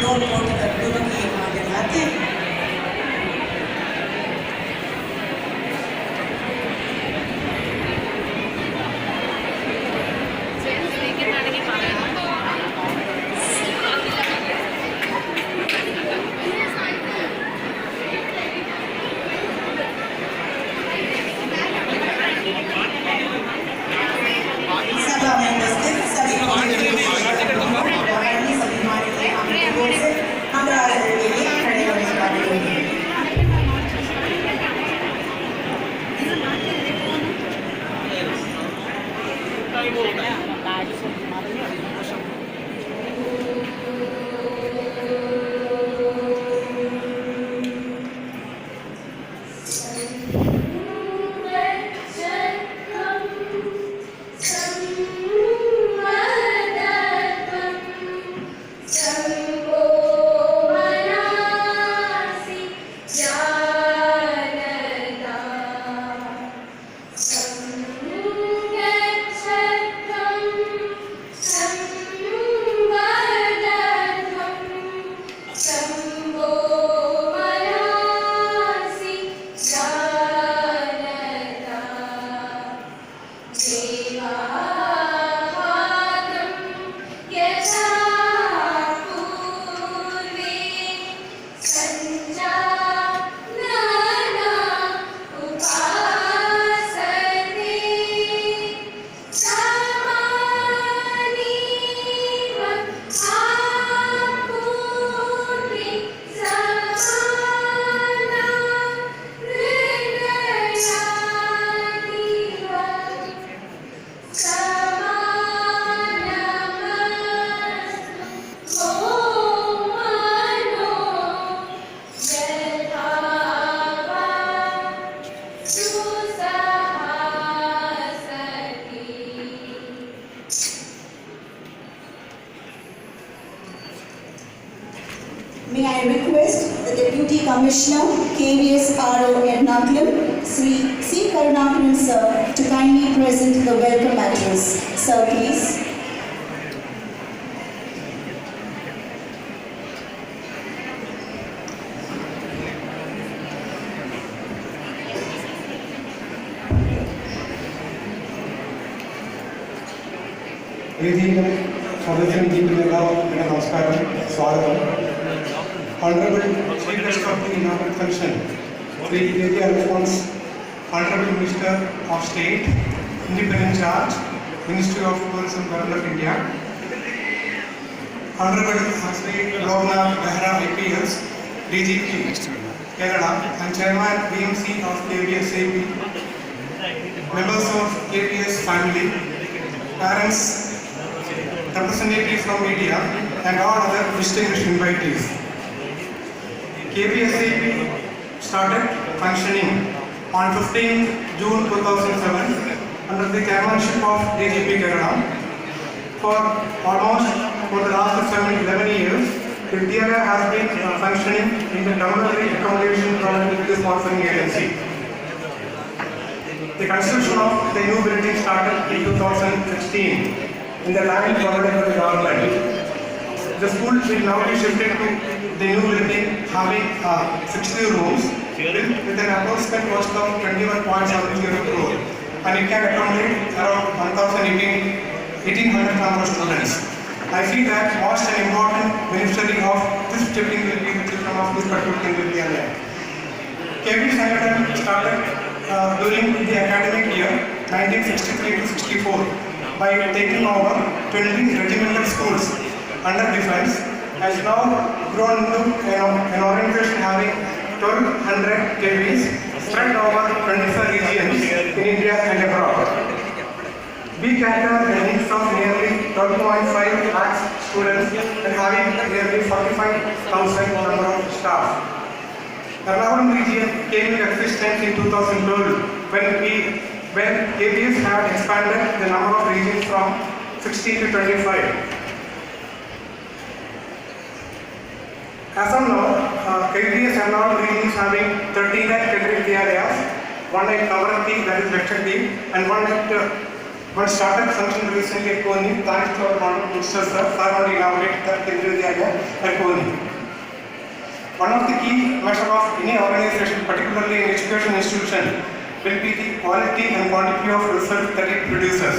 Note दोनों की आगे लाते हैं। सभा में उपस्थित सभी मंगलाचरण के लिए खड़े होने का अनुरोध है। May I request the Deputy Commissioner, KVSAP Inagura, Sri C. Karunakaran sir, to kindly present the welcome address. Sir, please. Honorable Chief Guest of the inaugural function, Sri K.V. Alphonse, Honorable Minister of State, Independent Charge, Ministry of Tourism, Government of India, Honorable Sri Governor Behra APS, DGP, Kerala, and Chairman BMC of KVSAP, members of KVS family, parents, representatives from media, and all other distinguished invitees. KVSAP started functioning on 15 June 2007 under the chairmanship of DGP Kerala. For the last 11 years, the theatre has been functioning in the temporary accommodation provided with the sponsoring agency. The construction of the new building started in 2016 in the land provided by the government. The school will now be shifted to the new building having 60 rooms with an approximate cost of 21.70 crore, and it can accommodate around 1,800 number of students. I feel that most and important beneficiary of this shifting will be the children of this particular thing will be alive. KV Sangathan started during the academic year 1963 to 64 by taking over 20 regimental schools under defense, has now grown into an organization having 1,200 KVs spread over 25 regions in India and abroad. We cater the needs of nearly 12.5 lakhs students and having nearly 45,000 number of staff. Ernakulam region came into existence in 2012 when KVs have expanded the number of regions from 16 to 25. As of now, KVS Ernakulam region is having 39 category areas, one at Kavarati, that is Lakshadweep, and one at One started function recently at Koni, thanks to our Honorable Minister Sir, for inaugurated the Kendriya Vidyalaya at Koni. One of the key measures of any organization, particularly in education institution, will be the quality and quantity of results that it produces.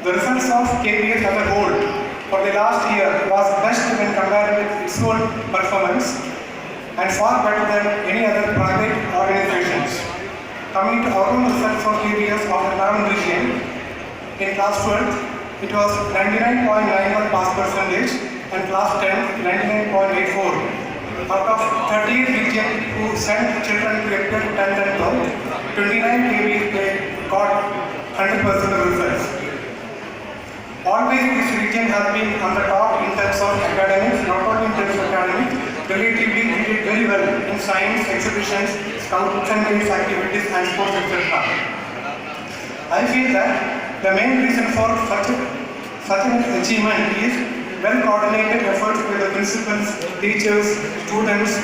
The results of KVS as a whole for the last year was best when compared with its own performance and far better than any other private organizations. Coming to our own results of KVS of the 11 region, in class 12, it was 99.91 pass percentage and class 10, 99.84. Out of 38 regions who sent children to April 10th and 12th, 29 KVS got 100% of results. Always this region has been on the top in terms of academics, not only in terms of academics, relatively we did very well in science, exhibitions, scouts and games activities and sports etc. I feel that the main reason for such an achievement is well-coordinated efforts by the principals, teachers, students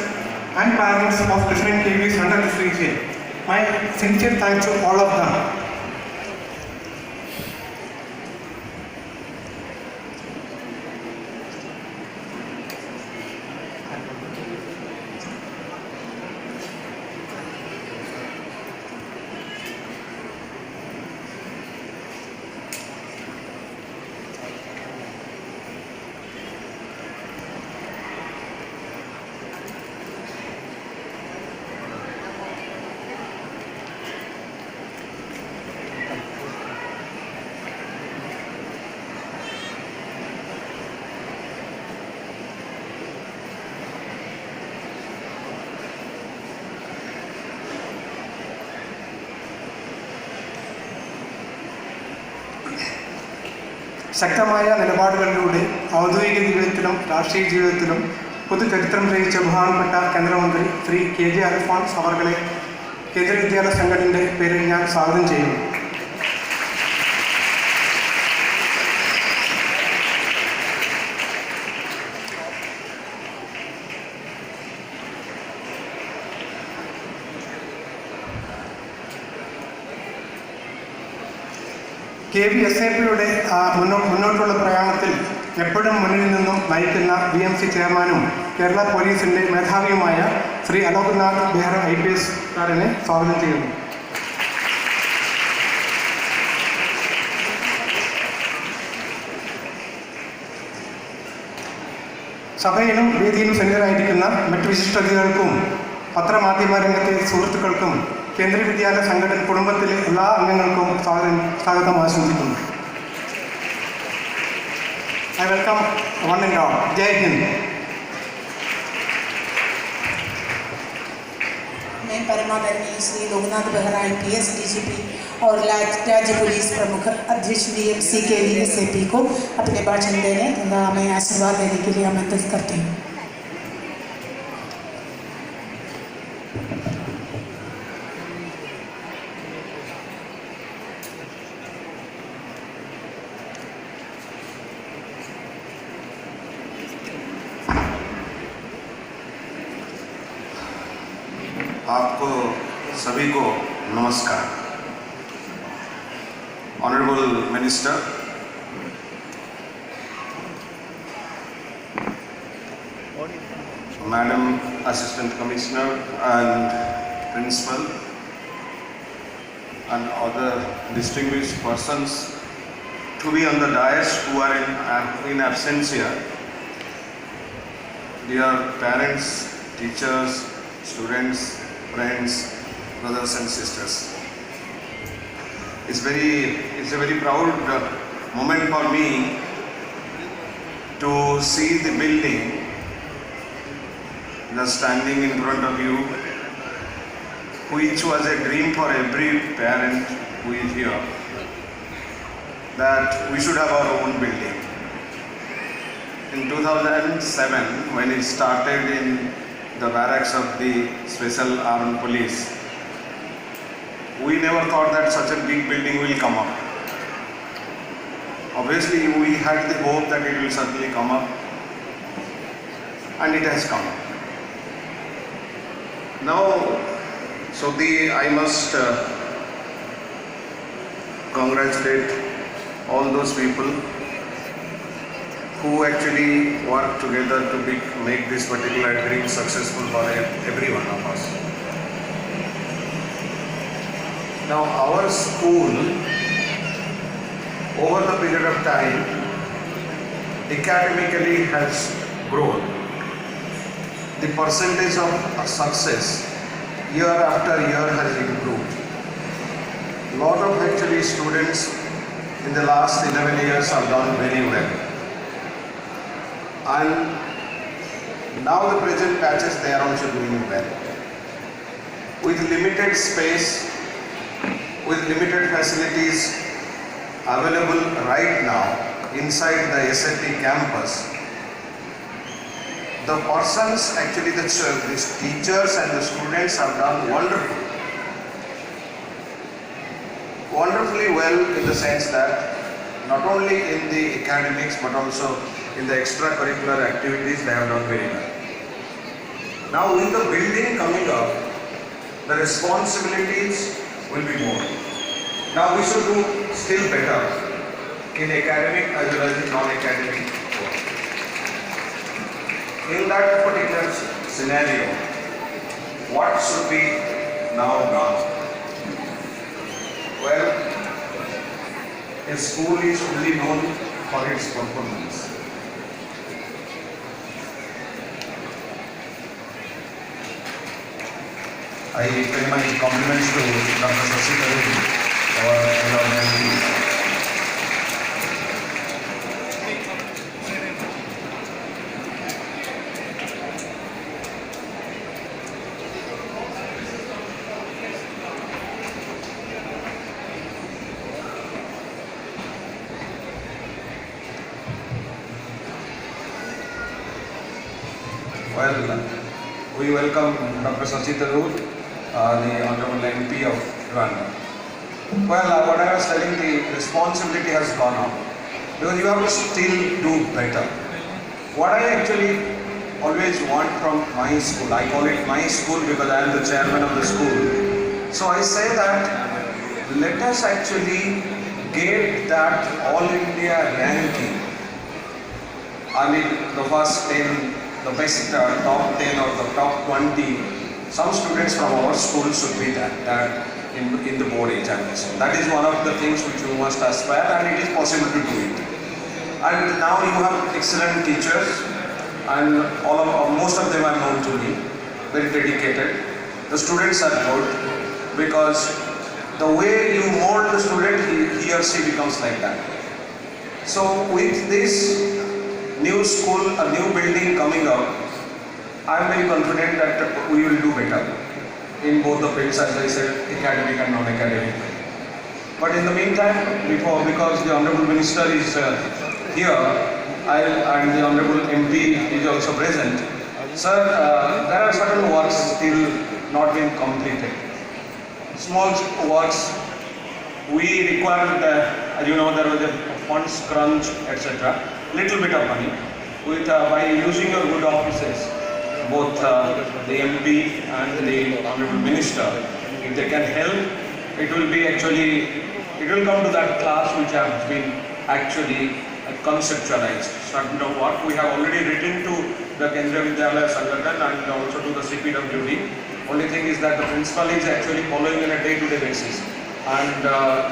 and parents of different KVs under this region. My sincere thanks to all of them. ശക്തമായ നിലപാടുകളിലൂടെ ഔദ്യോഗിക ജീവിതത്തിലും രാഷ്ട്രീയ ജീവിതത്തിലും പൊതുചരിത്രം രചിച്ച ബഹുമാനപ്പെട്ട കേന്ദ്രമന്ത്രി Shri KJ Alphons അവർകളെ കേന്ദ്ര വിദ്യാലയ സംഘടനയുടെ പേരിൽ ഞാൻ സ്വാഗതം ചെയ്യുന്നു. KVSAPയുടെ മുന്നോട്ടുള്ള പ്രയാണത്തിൽ എപ്പോഴും മുന്നിൽ നിന്നും നയിക്കുന്ന BMC ചെയർമാനും കേരള പോലീസിൻ്റെ മേധാവിയുമായ ശ്രീ അലോക്നാഥ് ബെഹ്റ IPS കാരനെ സ്വാഗതം ചെയ്യുന്നു. സഭയിലും വേദിയിലും സന്നിധരായിരിക്കുന്ന മറ്റ് വിശിഷ്ടതികൾക്കും പത്രമാധ്യമ രംഗത്തെ സുഹൃത്തുക്കൾക്കും കേന്ദ്രീയ വിദ്യാലയ സംഘടന കുടുംബത്തിലെ എല്ലാ അംഗങ്ങൾക്കും സ്വാഗതം ആശംസിക്കുന്നു. I welcome one and all. Jai Hind. मैं परमादरणीय श्री लोकनाथ बेहरा IPS DGP और राज्य पुलिस प्रमुख अध्यक्ष BMC KVSAP को अपने भाषण देने तथा हमें आशीर्वाद देने के लिए आमंत्रित करती हूँ. आपको सभी को नमस्कार. Honorable Minister, Madam Assistant Commissioner and Principal and other distinguished persons to be on the dais who are in absence here, dear parents, teachers, students, friends, brothers and sisters. It's a very proud moment for me to see the building just standing in front of you, which was a dream for every parent who is here, that we should have our own building. In 2007, when it started in the barracks of the Special Armed Police, we never thought that such a big building will come up. Obviously, we had the hope that it will certainly come up, and it has come up. Now, I must congratulate all those people who actually work together to make this particular dream successful for every one of us. Now our school, over the period of time, academically has grown. The percentage of success year after year has improved. A lot of actually students in the last 11 years have done very well. And now the present batches, they are also doing well. With limited space, with limited facilities available right now inside the SAP campus, the persons, actually the teachers and the students have done wonderfully well, in the sense that not only in the academics but also in the extracurricular activities they have done very well. Now with the building coming up, the responsibilities will be more. Now we should do still better in academic as well as in non-academic work. In that particular scenario, what should be now done? Well, a school is only known for its performance. I pay my compliments to Dr. Sasita Reddy for the Well, we welcome Dr. Sachita Rood, the Honorable MP of Rwanda. Well, what I was telling, the responsibility has gone up because you have to still do better. What I actually always want from my school, I call it my school because I am the chairman of the school. So I say that let us actually get that All India ranking. I mean, the first 10, the best top 10 or the top 20, some students from our school should be that in the board examination. That is one of the things which you must aspire, and it is possible to do it. And now you have excellent teachers, and most of them are known to me, very dedicated. The students are good because the way you mold the student, he or she becomes like that. So with this new school, a new building coming up, I am very confident that we will do better in both the fields, as I said, academic and non-academic. But in the meantime, because the Honorable Minister is here, and the Honorable MP is also present, sir, there are certain works still not been completed. Small works, we required, there was a funds crunch, etc. Little bit of money. By using your good offices, both the MP and the Honorable Minister, if they can help, it will come to that class which has been actually conceptualized. Certain of what we have already written to the Kendriya Vidyalaya Sangathan and also to the CPWD. Only thing is that the principal is actually following on a day-to-day basis, and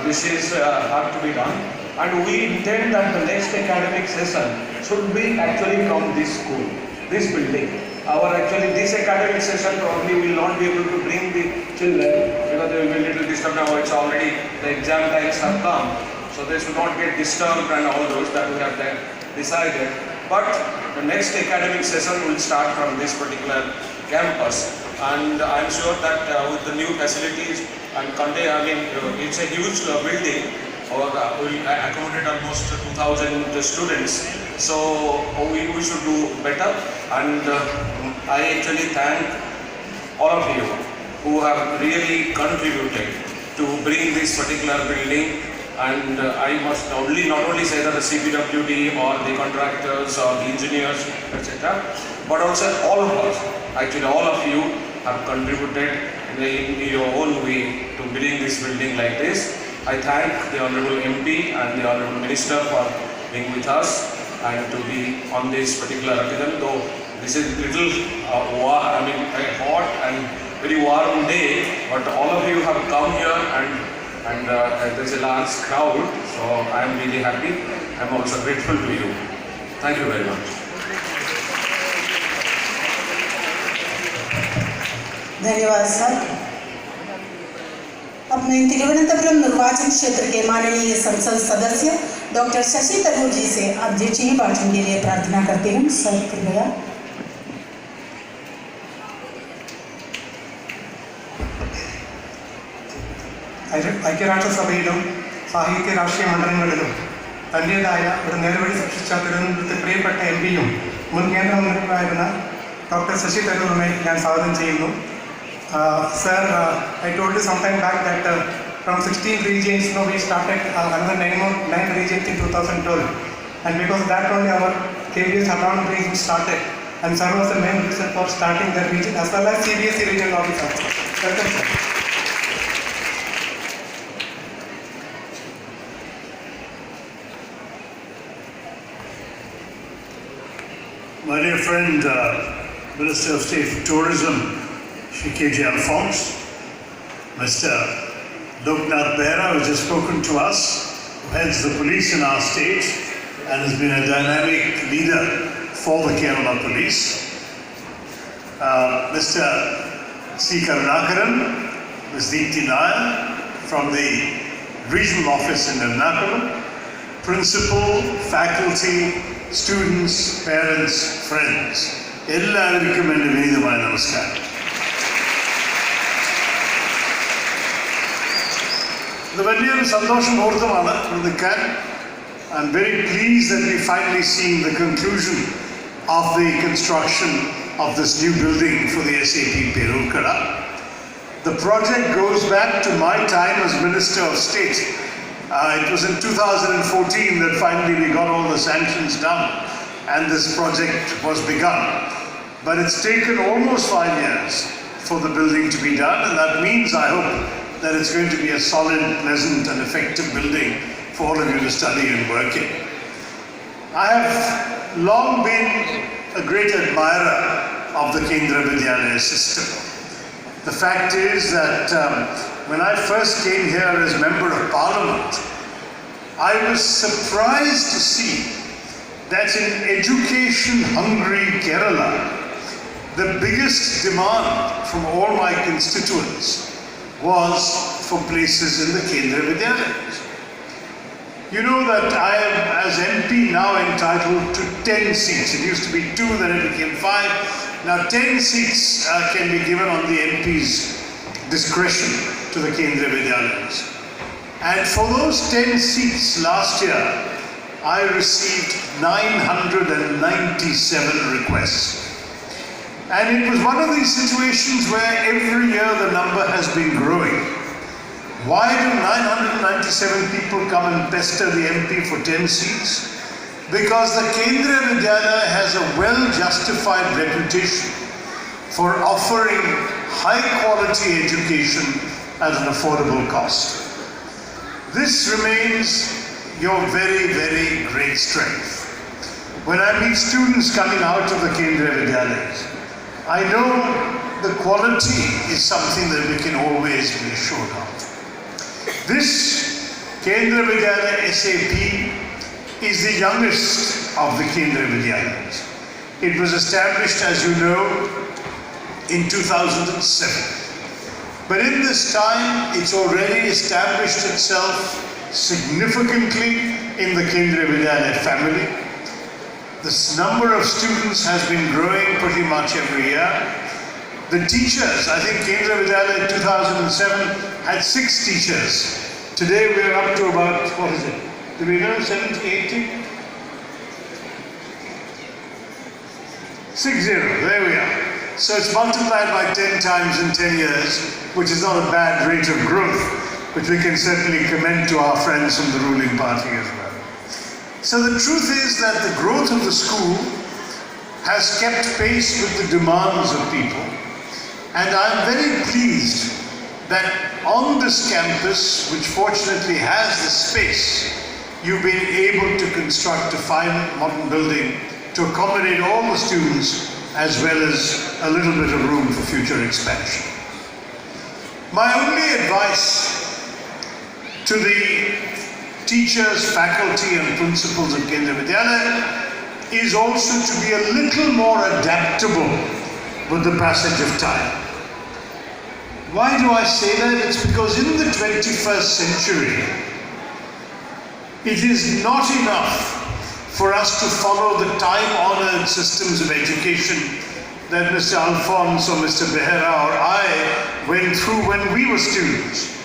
this is hard to be done. And we intend that the next academic session should be actually from this school, this building. This academic session probably will not be able to bring the children because they will be a little disturbed now. It's already, the exam times have come. So they should not get disturbed and all those that we have decided. But the next academic session will start from this particular campus. And I'm sure that with the new facilities and it's a huge building. Will accommodate almost 2,000 students. So we should do better, and I actually thank all of you who have really contributed to bring this particular building. And I must not only say that the CPWD or the contractors or the engineers, etc., but also all of us, actually all of you have contributed in your own way to building this building like this. I thank the Honorable MP and the Honorable Minister for being with us and to be on this particular occasion, though this is little hot and very warm day, but all of you have come here and there's a large crowd, so I am really happy. I am also grateful to you. Thank you very much. धन्यवाद sir. अब मैं तिरुवनंतपुरम निर्वाचन क्षेत्र के माननीय संसद सदस्य doctor Shashi Tharoor जी से अध्यक्षीय भाषण के लिए प्रार्थना करती हूँ। सर कृपया। ഐക്യരാഷ്ട്രസഭയിലും സാഹിത്യ രാഷ്ട്രീയ മണ്ഡലങ്ങളിലും തൻ്റേതായ ഒരു നേർവഴി സൃഷ്ടിച്ച തിരുവനന്തപുരത്തെ പ്രിയപ്പെട്ട എംപിയും മുൻ കേന്ദ്രമന്ത്രിയുമായിരുന്ന ഡോക്ടർ ശശി തരൂരിനെ ഞാൻ സ്വാഗതം ചെയ്യുന്നു. Sir, I told you sometime back that from 16 regions, we started another 9 regions in 2012. And because of that only our KVS autonomous region started. And sir was the main reason for starting the region as well as CBSE regional officer. Welcome, sir. My dear friend, Minister of State for Tourism, Shri K.J. Alphonse, Mr. Loknath Behra, who has just spoken to us, who heads the police in our state and has been a dynamic leader for the Kerala police. Mr. C. Karunakaran, Ms. Deepthi Nair from the regional office in Ernakulam, principal, faculty, students, parents, friends, എല്ലാവർക്കും എൻ്റെ വിനീതമായ നമസ്കാരം. ഇത് വലിയൊരു സന്തോഷ മുഹൂർത്തമാണ് ഇവിടെ നിൽക്കാൻ. I'm very pleased that we finally seen the conclusion of the construction of this new building for the SAP Perurkada. The project goes back to my time as Minister of State. It was in 2014 that finally we got all the sanctions done and this project was begun. But it's taken almost 5 years for the building to be done, and that means, I hope, that it's going to be a solid, pleasant and effective building for all of you to study and work in. I have long been a great admirer of the Kendra Vidyalaya system. The fact is that when I first came here as Member of Parliament, I was surprised to see that in education-hungry Kerala, the biggest demand from all my constituents was for places in the Kendra Vidyalayas. You know that I am, as MP, now entitled to 10 seats. It used to be 2, then it became 5. Now 10 seats can be given on the MP's discretion to the Kendra Vidyalayas. And for those 10 seats last year, I received 997 requests. And it was one of these situations where every year the number has been growing. Why do 997 people come and pester the MP for 10 seats? Because the Kendra Vidyalaya has a well-justified reputation for offering high-quality education at an affordable cost. This remains your very, very great strength. When I meet students coming out of the Kendra Vidyalayas, I know the quality is something that we can always be assured of. This Kendra Vidyalaya SAP is the youngest of the Kendra Vidyalayas. It was established, as you know, in 2007. But in this time, it's already established itself significantly in the Kendra Vidyalaya family. This number of students has been growing pretty much every year. The teachers, I think Kendra Vidyalaya in 2007 had 6 teachers. Today we are up to about, what is it? Do we know, 70, 80? 60, there we are. So it's multiplied by 10 times in 10 years, which is not a bad rate of growth, which we can certainly commend to our friends from the ruling party as well. So the truth is that the growth of the school has kept pace with the demands of people, and I'm very pleased that on this campus, which fortunately has the space, you've been able to construct a fine modern building to accommodate all the students as well as a little bit of room for future expansion. My only advice to the teachers, faculty and principals of Kendriya Vidyalaya is also to be a little more adaptable with the passage of time. Why do I say that? It's because in the 21st century, it is not enough for us to follow the time-honored systems of education that Mr. Alphonse or Mr. Behera or I went through when we were students.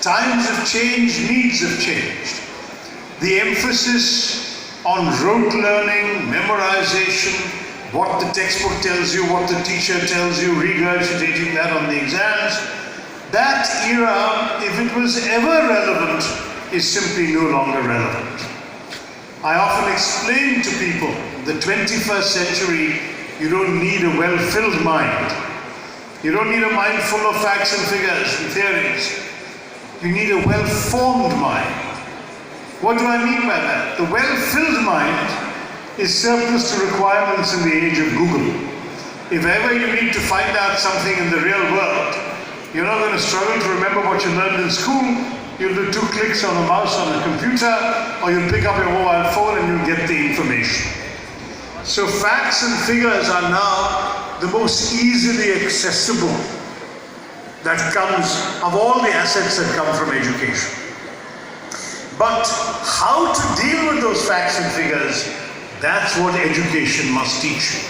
Times have changed, needs have changed. The emphasis on rote learning, memorization, what the textbook tells you, what the teacher tells you, regurgitating that on the exams, that era, if it was ever relevant, is simply no longer relevant. I often explain to people, the 21st century, you don't need a well-filled mind. You don't need a mind full of facts and figures and theories. You need a well-formed mind. What do I mean by that? The well-filled mind is surplus to requirements in the age of Google. If ever you need to find out something in the real world, you're not going to struggle to remember what you learned in school. You'll do 2 clicks on a mouse on a computer, or you'll pick up your mobile phone and you'll get the information. So facts and figures are now the most easily accessible that comes of all the assets that come from education. But how to deal with those facts and figures, that's what education must teach you.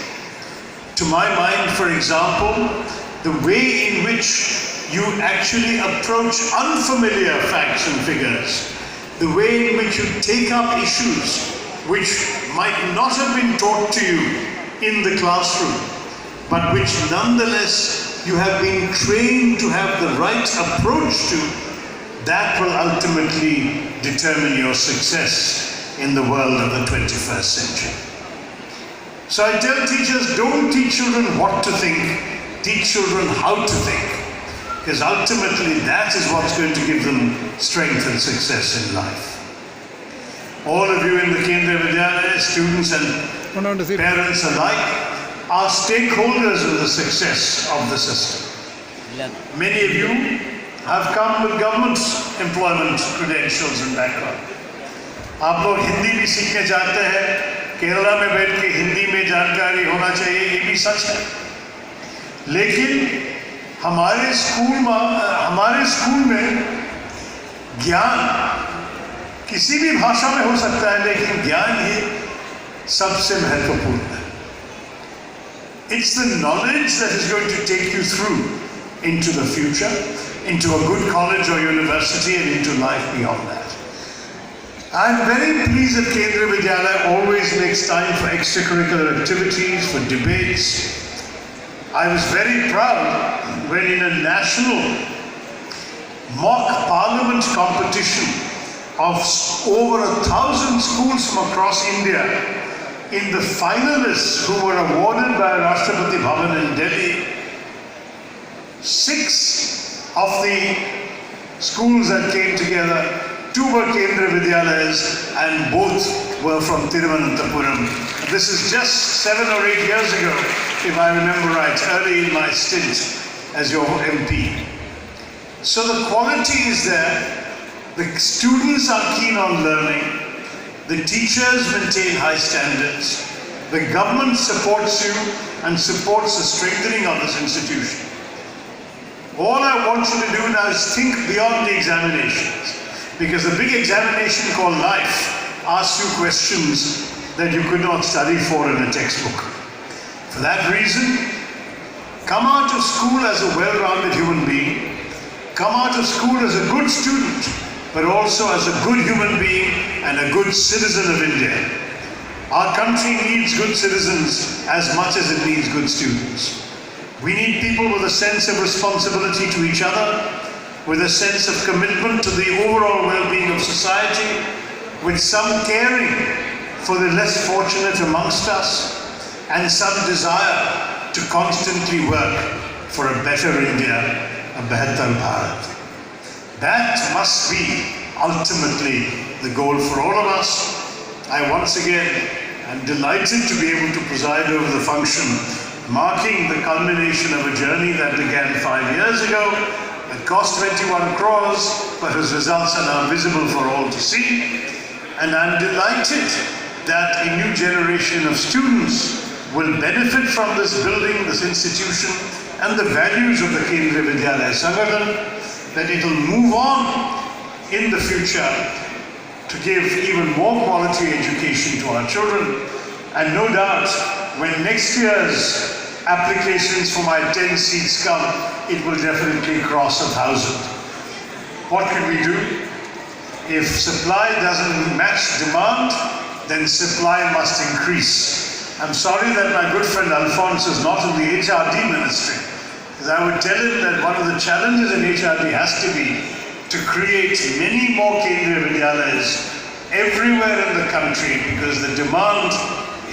To my mind, for example, the way in which you actually approach unfamiliar facts and figures, the way in which you take up issues which might not have been taught to you in the classroom, but which nonetheless you have been trained to have the right approach to, that will ultimately determine your success in the world of the 21st century. So I tell teachers, don't teach children what to think, teach children how to think. Because ultimately that is what's going to give them strength and success in life. All of you in the Kendriya Vidyalaya, students and parents alike, are stakeholders in the success of the system. Many of you have come with government employment credentials and background. आप लोग हिंदी भी सीखने चाहते हैं, केरला में बैठ के हिंदी में जानकारी होना चाहिए, ये भी सच है। लेकिन हमारे स्कूल में ज्ञान किसी भी भाषा में हो सकता है, लेकिन ज्ञान ही सबसे महत्वपूर्ण है. It's the knowledge that is going to take you through into the future, into a good college or university, and into life beyond that. I'm very pleased that Kendriya Vidyalaya always makes time for extracurricular activities, for debates. I was very proud when in a national mock parliament competition of over 1,000 schools from across India, in the finalists who were awarded by Rashtrapati Bhavan in Delhi, 6 of the schools that came together, 2 were Kendriya Vidyalayas and both were from Thiruvananthapuram. This is just 7 or 8 years ago, if I remember right, early in my stint as your MP. So the quality is there, the students are keen on learning, the teachers maintain high standards, the government supports you and supports the strengthening of this institution. All I want you to do now is think beyond the examinations, because the big examination called life asks you questions that you could not study for in a textbook. For that reason, come out of school as a well-rounded human being, come out of school as a good student, but also as a good human being and a good citizen of India. Our country needs good citizens as much as it needs good students. We need people with a sense of responsibility to each other, with a sense of commitment to the overall well-being of society, with some caring for the less fortunate amongst us, and some desire to constantly work for a better India a Behtar Bharat. That must be ultimately the goal for all of us. I once again am delighted to be able to preside over the function marking the culmination of a journey that began 5 years ago. It cost 21 crores, but whose results are now visible for all to see. And I'm delighted that a new generation of students will benefit from this building, this institution, and the values of the Kendriya Vidyalaya Sangathan, that it will move on in the future to give even more quality education to our children. And no doubt, when next year's applications for my 10 seats come, it will definitely cross 1,000. What can we do? If supply doesn't match demand, then supply must increase. I'm sorry that my good friend Alphonse is not in the HRD ministry, because I would tell him that one of the challenges in HRD has to be to create many more Kendriya Vidyalayas everywhere in the country, because the demand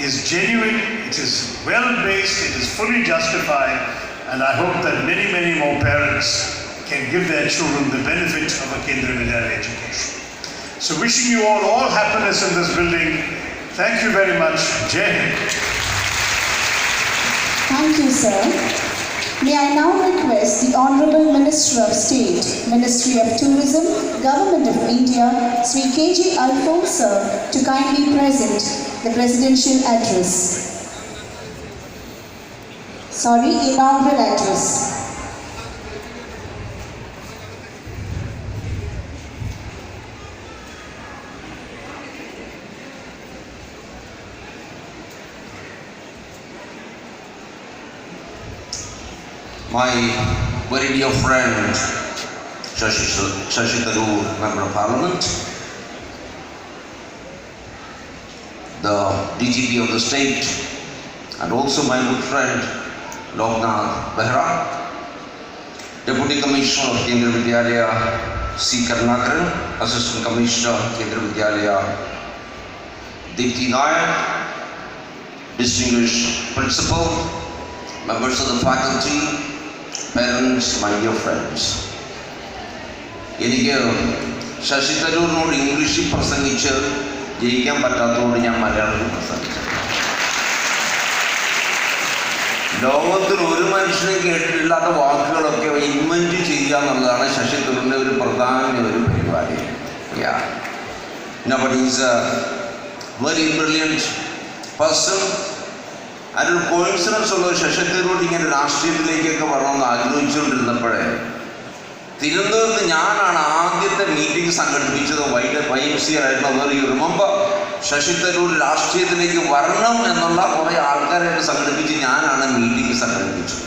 is genuine, it is well-based, it is fully justified, and I hope that many, many more parents can give their children the benefit of a Kendriya Vidyalaya education. So wishing you all happiness in this building. Thank you very much. Jai Hind. Thank you, sir. May I now request the Honorable Minister of State, Ministry of Tourism, Government of India, Sri K.G. Alphonse sir, to kindly present the presidential address. Inaugural address. My very dear friend, Shashi Tharoor, Member of Parliament, the DGP of the state, and also my good friend, Loknath Behra, Deputy Commissioner of Kendriya Vidyalaya, C. Karnakaran, Assistant Commissioner, Kendriya Vidyalaya, Deepthi Nayak, distinguished principal, members of the faculty, parents, my dear friends. എനിക്ക് ശശി തരൂരിനോട് ഇംഗ്ലീഷിൽ പ്രസംഗിച്ച് ജയിക്കാൻ പറ്റാത്തതുകൊണ്ട് ഞാൻ മലയാളത്തിൽ പ്രസംഗിച്ചു. ലോകത്തിൽ ഒരു മനുഷ്യനും കേട്ടിട്ടില്ലാത്ത വാക്കുകളൊക്കെ ഇൻവെന്റ് ചെയ്യുക എന്നുള്ളതാണ് ശശി തരൂരിൻ്റെ ഒരു പ്രധാന ഒരു പരിപാടി. Nobody is a very brilliant person. അതിനൊരു കോയിൻസിഡൻസ് ഉള്ള ശശി തരൂർ ഇങ്ങനെ രാഷ്ട്രീയത്തിലേക്കൊക്കെ വരണമെന്ന് ആഗ്രഹിച്ചുകൊണ്ടിരുന്നപ്പോഴേ തിരുവനന്തപുരത്ത് ഞാനാണ് ആദ്യത്തെ മീറ്റിംഗ് സംഘടിപ്പിച്ചത്. YMC ആയിരുന്നവർ യു റിമെമ്പർ, ശശി തരൂർ രാഷ്ട്രീയത്തിലേക്ക് വരണം എന്നുള്ള കുറേ ആൾക്കാരായിട്ട് സംഘടിപ്പിച്ച് ഞാനാണ് മീറ്റിംഗ് സംഘടിപ്പിച്ചത്.